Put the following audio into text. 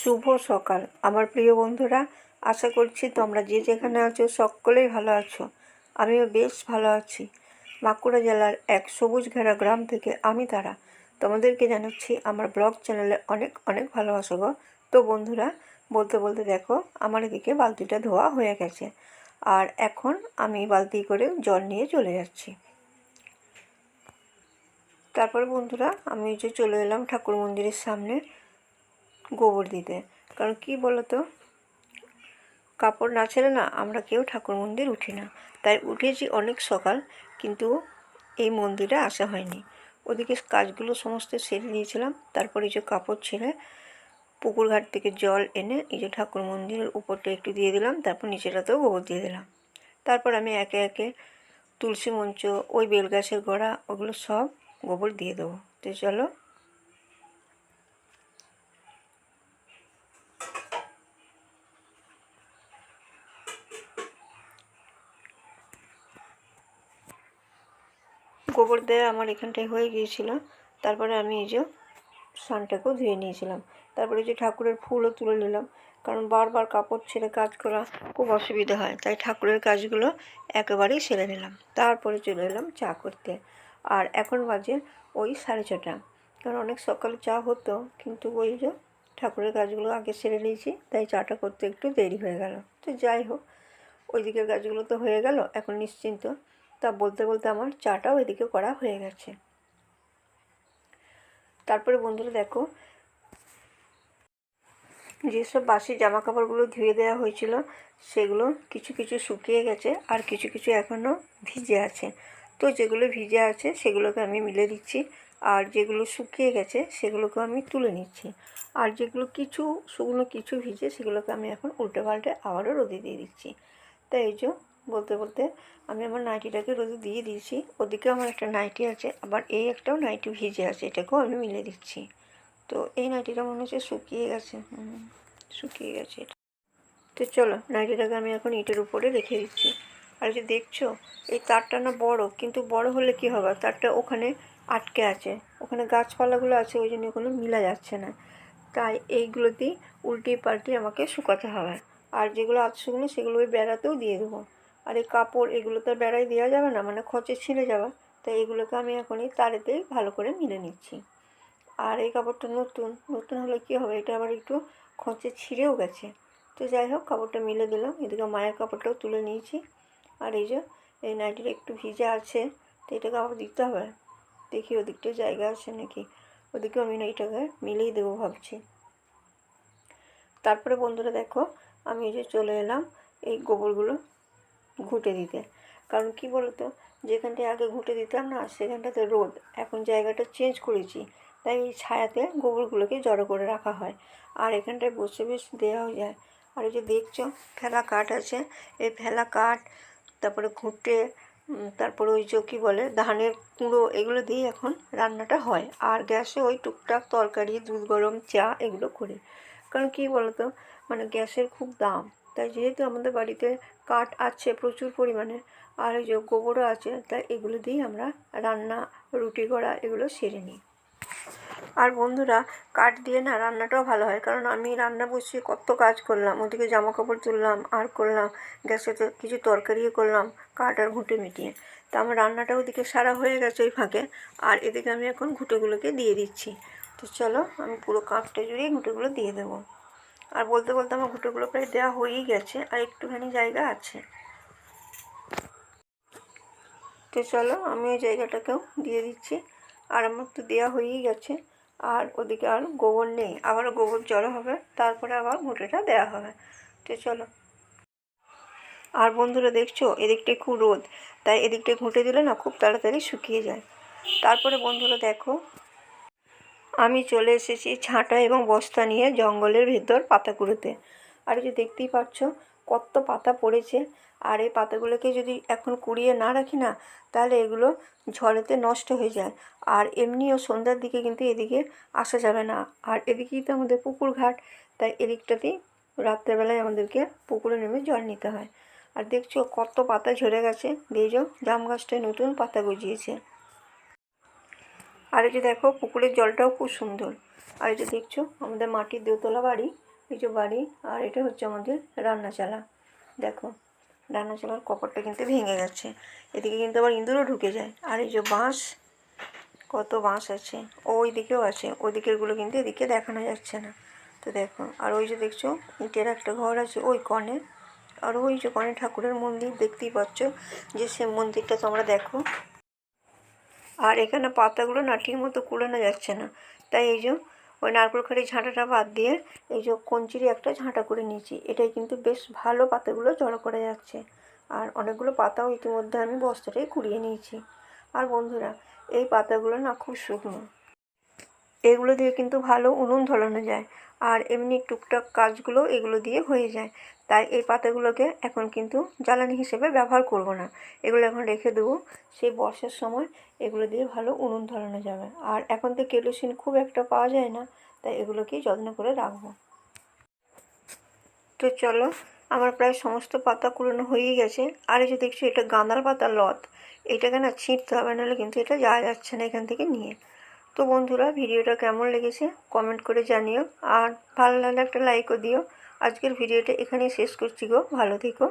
শুভ সকাল আমার প্রিয় বন্ধুরা, আশা করছি তোমরা যে যেখানে আছো সকলেই ভালো আছো। আমিও বেশ ভালো আছি। বাঁকুড়া জেলার এক সবুজ ঘেরা গ্রাম থেকে আমি তারা তোমাদেরকে জানাচ্ছি আমার ব্লগ চ্যানেলে অনেক অনেক ভালোবাসা গো। তো বন্ধুরা, বলতে বলতে দেখো আমার এদিকে বালতিটা ধোয়া হয়ে গেছে, আর এখন আমি বালতি করে জল নিয়ে চলে যাচ্ছি। তারপরে বন্ধুরা, আমি যে চলে এলাম ঠাকুর মন্দিরের সামনে গোবর দিতে। কারণ কি বলো তো, কাপড় না ছেড়ে না আমরা কেউ ঠাকুর মন্দির উঠি না। তাই উঠেছি অনেক সকাল, কিন্তু এই মন্দিরে আসা হয়নি। ওদিকে কাজগুলো সমস্ত সেরে নিয়েছিলাম। তারপরে যে কাপড় ছেড়ে পুকুর ঘাট থেকে জল এনে এই যে ঠাকুর মন্দিরের উপরটা একটু দিয়ে দিলাম, তারপর নিচেটাতেও গোবর দিয়ে দিলাম। তারপর আমি একে একে তুলসী মঞ্চ, ওই বেলগাছের গোড়া, ওগুলো সব গোবর দিয়ে দেবো। তো চলো। গোবর দেওয়া আমার এখানটায় হয়ে গিয়েছিল। তারপরে আমি এই যে সানটাকেও ধুয়ে নিয়েছিলাম। তারপরে যে ঠাকুরের ফুলও তুলে নিলাম, কারণ বারবার কাপড় ছেড়ে কাজ করা খুব অসুবিধা হয়। তাই ঠাকুরের কাজগুলো একেবারেই সেরে নিলাম। তারপরে চলে এলাম চা করতে। আর এখন বাজে ওই 6:30, কারণ অনেক সকালে চা হতো, কিন্তু ওই যে ঠাকুরের কাজগুলো আগে সেরে নিয়েছি, তাই চাটা করতে একটু দেরি হয়ে গেল। তো যাই হোক, ওই দিকের কাজগুলো তো হয়ে গেল, এখন নিশ্চিন্ত। তা বলতে বলতে আমার চাটাও এদিকে করা হয়ে গেছে। তারপরে বন্ধুরা দেখো, যেসব বাসি জামা কাপড়গুলো ধুয়ে দেওয়া হয়েছিল সেগুলো কিছু কিছু শুকিয়ে গেছে, আর কিছু কিছু এখনও ভিজে আছে। তো যেগুলো ভিজে আছে সেগুলোকে আমি মিলে দিচ্ছি, আর যেগুলো শুকিয়ে গেছে সেগুলোকে আমি তুলে নিচ্ছি। আর যেগুলো শুকনো কিছু ভিজে সেগুলোকে আমি এখন উল্টে পাল্টে আবারও রোদে দিয়ে দিচ্ছি। তাই এই যে বলতে বলতে আমি আমার নাইটিটাকে রোদে দিয়ে দিয়েছি। ওদিকে আমার একটা নাইটি আছে, আবার এই একটাও নাইটি ভিজে আছে, এটাকেও আমি মিলে দিচ্ছি। তো এই নাইটিটা মনে হচ্ছে শুকিয়ে গেছে, শুকিয়ে গেছে এটা। তো চলো, নাইটিটাকে আমি এখন ইটের উপরে রেখে দিচ্ছি। আর যে দেখছো, এই তারটা না বড়, কিন্তু বড় হলে কি হবে, তারটা ওখানে আটকে আছে, ওখানে গাছপালাগুলো আছে, ওই জন্য ওগুলো মিলা যাচ্ছে না। তাই এইগুলো দিয়ে উল্টিয়ে পাল্টিয়ে আমাকে শুকাতে হবে। আর যেগুলো আধ শুকনো সেগুলো ওই বেড়াতেও দিয়ে দেবো। আর এই কাপড় এগুলো তো বেড়ায় দেওয়া যাবে না, মানে খচে ছিঁড়ে যাবে। তাই এগুলোকে আমি এখন এই তারেতেই ভালো করে মিলে নিচ্ছি। আর এই কাপড়টা নতুন নতুন হলে কী হবে, এটা আবার একটু খোঁচে ছিঁড়েও গেছে। তো যাই হোক, কাপড়টা মিলে দিলাম। এদিকে মায়ের কাপড়টাও তুলে নিয়েছি। আর এই যে এই নাইটিটা একটু ভিজে আছে, তো এটাকে আবার দিতে হবে। দেখি ওদিকটায় জায়গা আছে নাকি, ওদিকেও আমি নাইটাকে মিলেই দেবো ভাবছি। তারপরে বন্ধুরা দেখো, আমি এই যে চলে এলাম এই গোবরগুলো ঘুঁটে দিতে। কারণ কি বলতো, যেখানটায় আগে ঘুঁটে দিতাম না সেখানটাতে রোদ, এখন জায়গাটা চেঞ্জ করেছি, তাই এই ছায়াতে গোবরগুলোকে জড়ো করে রাখা হয়, আর এখানটায় বসে বেশ দেওয়াও যায়। আর এই যে দেখছো ফেলা কাঠ আছে, এই ফেলা কাঠ, তারপরে ঘুঁটে, তারপরে ওই যে কী বলে ধানের কুঁড়ো, এগুলো দিয়ে এখন রান্নাটা হয়। আর গ্যাসে ওই টুকটাক তরকারি, দুধ গরম, চা এগুলো করি। কারণ কী বলতো, মানে গ্যাসের খুব দাম। তাই যেহেতু আমাদের বাড়িতে কাঠ আছে প্রচুর পরিমাণে, আর এই যে গোবরও আছে, তাই এগুলো দিয়েই আমরা রান্না, রুটি করা এগুলো সেরে নিই। আর বন্ধুরা, কাঠ দিয়ে না রান্নাটাও ভালো হয়, কারণ আমি রান্না বসিয়ে কত কাজ করলাম, ওদিকে জামা কাপড় তুললাম আর করলাম, গ্যাসে তো কিছু তরকারিও করলাম কাঠ আর ঘুঁটে মিটিয়ে। তা আমার রান্নাটা ওদিকে সারা হয়ে গেছে ওই ফাঁকে, আর এদিকে আমি এখন ঘুঁটেগুলোকে দিয়ে দিচ্ছি। তো চলো, আমি পুরো কাঠটা জুড়ে ঘুঁটেগুলো দিয়ে দেবো। আর বলতে বলতে আমার ঘুঁটেগুলো প্রায় দেওয়া হয়েই গেছে, আর একটুখানি জায়গা আছে। তো চলো, আমি ওই জায়গাটাকেও দিয়ে দিচ্ছি। আর আমার তো দেওয়া হয়েই গেছে, আর ওদিকে আর গোবর নেই, আবারও গোবর জড়ো হবে, তারপরে আবার ঘুঁটেটা দেওয়া হবে। তো চলো। আর বন্ধুরা দেখছো, এদিকটায় খুব রোদ, তাই এদিকটায় ঘুঁটে দিলে না খুব তাড়াতাড়ি শুকিয়ে যায়। তারপরে বন্ধুরা দেখো, আমি চলে এসেছি ছাঁটা এবং বস্তা নিয়ে জঙ্গলের ভেতর পাতা কুড়োতে। আর এই যে দেখতেই পাচ্ছ কত পাতা পড়েছে। আর এই পাতাগুলোকে যদি এখন কুড়িয়ে না রাখি না, তাহলে এগুলো ঝড়েতে নষ্ট হয়ে যায়। আর এমনিও সন্ধ্যার দিকে কিন্তু এদিকে আসা যাবে না। আর এদিকেই তো আমাদের পুকুর ঘাট, তাই এদিকটাতেই রাত্রেবেলায় আমাদেরকে পুকুরে নেমে জল নিতে হয়। আর দেখছো কত পাতা ঝরে গেছে, দেখছো জাম গাছটায় নতুন পাতা গজিয়েছে। আর এই যে দেখো পুকুরের জলটাও খুব সুন্দর। আর এই যে দেখছো আমাদের মাটির দোতলা বাড়ি, এই যে বাড়ি, আর এটা হচ্ছে আমাদের রান্নাচালা। দেখো রান্নাচালার কপারটা কিন্তু ভেঙে গেছে, এদিকে কিন্তু আবার ইঁদুরও ঢুকে যায়। আর এই যে বাঁশ, কত বাঁশ আছে, ওই দিকেও আছে, ওই দিকেরগুলো কিন্তু এদিকে দেখানো যাচ্ছে না। তো দেখো, আর ওই যে দেখছো ইটের একটা ঘর আছে ওই কনে, আর ওই যে কনে ঠাকুরের মন্দির দেখতেই পাচ্ছ, যে সে মন্দিরটা তোমরা দেখো। আর এখানে পাতাগুলো না ঠিক মতো কুড়ানো যাচ্ছে না, তাই এই যে ওই নারকেল খাড়ির ঝাঁটাটা বাদ দিয়ে এই যে কঞ্চিরই একটা ঝাঁটা করে নিয়েছি। এটাই কিন্তু বেশ ভালো পাতাগুলো জড়ো করা যাচ্ছে। আর অনেকগুলো পাতাও ইতিমধ্যে আমি বস্তাটাই কুড়িয়ে নিয়েছি। আর বন্ধুরা, এই পাতাগুলো না খুব শুকনো, এগুলো দিয়ে কিন্তু ভালো উনুন ধরানো যায়, আর এমনি টুকটাক কাজগুলো এগুলো দিয়ে হয়ে যায়। তাই এই পাতাগুলোকে এখন কিন্তু জ্বালানি হিসেবে ব্যবহার করব না, এগুলো এখন রেখে দেবো। সেই বর্ষার সময় এগুলো দিয়ে ভালো উনুন ধরানো যাবে। আর এখন তো কেরোসিন খুব একটা পাওয়া যায় না, তাই এগুলোকেই যত্ন করে রাখবো। তো চলো, আমার প্রায় সমস্ত পাতা কুড়োনো হয়েই গেছে। আর এই যে দেখছি এটা গাঁদাল পাতার লত, এটাকে না ছিঁড়তে হবে, নাহলে কিন্তু এটা যাওয়া যাচ্ছে না এখান থেকে নিয়ে। তো বন্ধুরা, ভিডিওটা কেমন লেগেছে কমেন্ট করে জানিও, আর ভালো লাগলে একটা লাইকও দিও। আজকের ভিডিওটা এখানেই শেষ করছি গো, ভালো থেকো।